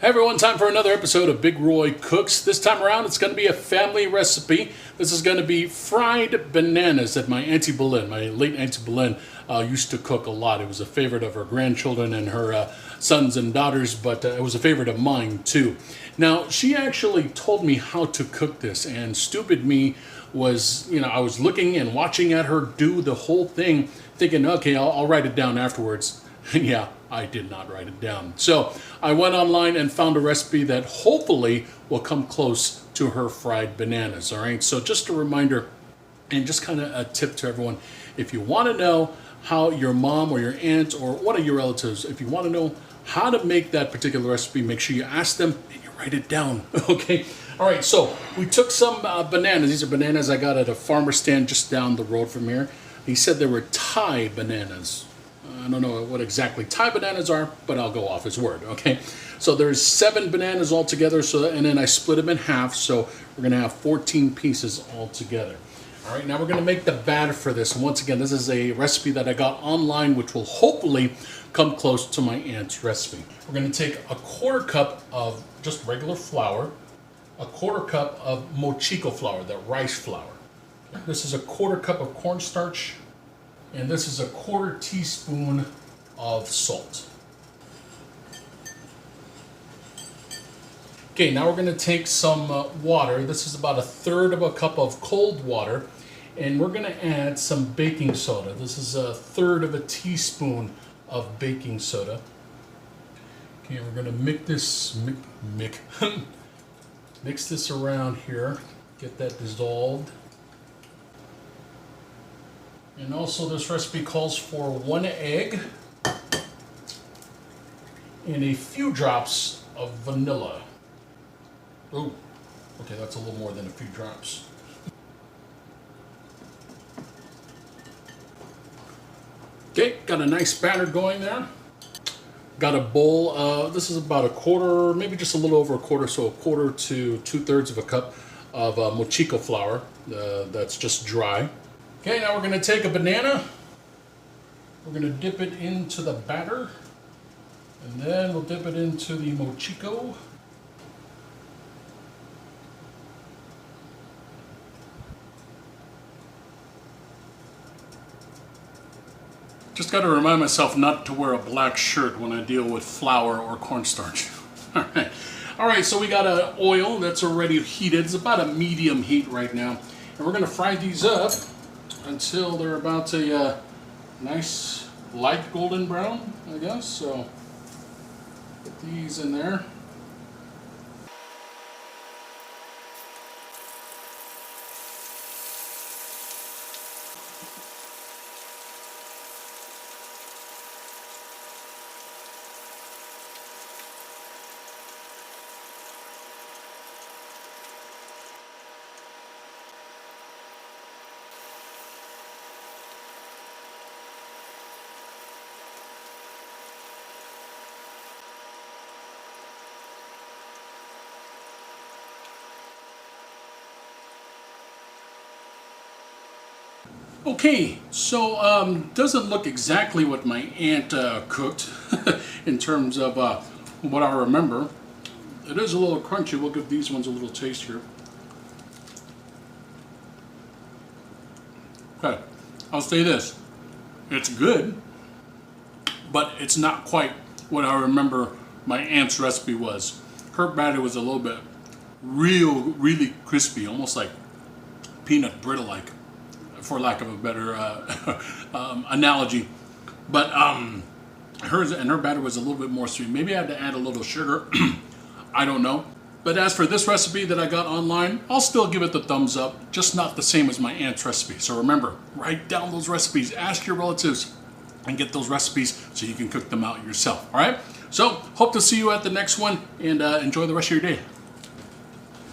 Hey everyone, time for another episode of Big Roy Cooks. This time around, it's going to be a family recipe. This is going to be fried bananas that my Auntie Boleyn, my late Auntie Boleyn, used to cook a lot. It was a favorite of her grandchildren and her sons and daughters, but it was a favorite of mine too. Now, she actually told me how to cook this, and stupid me was, I was looking and watching at her do the whole thing, thinking, okay, I'll write it down afterwards. Yeah, I did not write it down. So I went online and found a recipe that hopefully will come close to her fried bananas, all right? So just a reminder and just kind of a tip to everyone. If you want to know how your mom or your aunt or one of your relatives, if you want to know how to make that particular recipe, make sure you ask them and you write it down, okay? All right, so we took some bananas. These are bananas I got at a farmer's stand just down the road from here. He said they were Thai bananas. I don't know what exactly Thai bananas are, but I'll go off his word, okay? So there's 7 bananas altogether, and then I split them in half, so we're gonna have 14 pieces altogether. All right, now we're gonna make the batter for this. And once again, this is a recipe that I got online, which will hopefully come close to my aunt's recipe. We're gonna take a 1/4 cup of just regular flour, a 1/4 cup of mochiko flour, the rice flour. This is a 1/4 cup of cornstarch, and this is a 1/4 teaspoon of salt. Okay, now we're going to take some water. This is about 1/3 of a cup of cold water, and we're going to add some baking soda. This is 1/3 of a teaspoon of baking soda. Okay, we're going to mix this around here, get that dissolved. And also this recipe calls for 1 egg and a few drops of vanilla. Oh, okay, that's a little more than a few drops. Okay, got a nice batter going there. Got a bowl, this is about 1/4, maybe just a little over 1/4, so 1/4 to 2/3 of a cup of mochiko flour that's just dry. Okay, now we're going to take a banana, we're going to dip it into the batter, and then we'll dip it into the mochiko. Just got to remind myself not to wear a black shirt when I deal with flour or cornstarch. All right, so we got an oil that's already heated. It's about a medium heat right now, and we're going to fry these up until they're about a nice light golden brown, I guess. So put these in there. Okay, so doesn't look exactly what my aunt cooked in terms of what I remember. It is a little crunchy. We'll give these ones a little taste here. Okay, I'll say this. It's good, but it's not quite what I remember my aunt's recipe was. Her batter was a little bit really crispy, almost like peanut brittle-like, for lack of a better analogy. But her batter was a little bit more sweet. Maybe I had to add a little sugar. I don't know. But as for this recipe that I got online, I'll still give it the thumbs up, just not the same as my aunt's recipe. So remember, write down those recipes, ask your relatives, and get those recipes so you can cook them out yourself. All right? So hope to see you at the next one, and enjoy the rest of your day.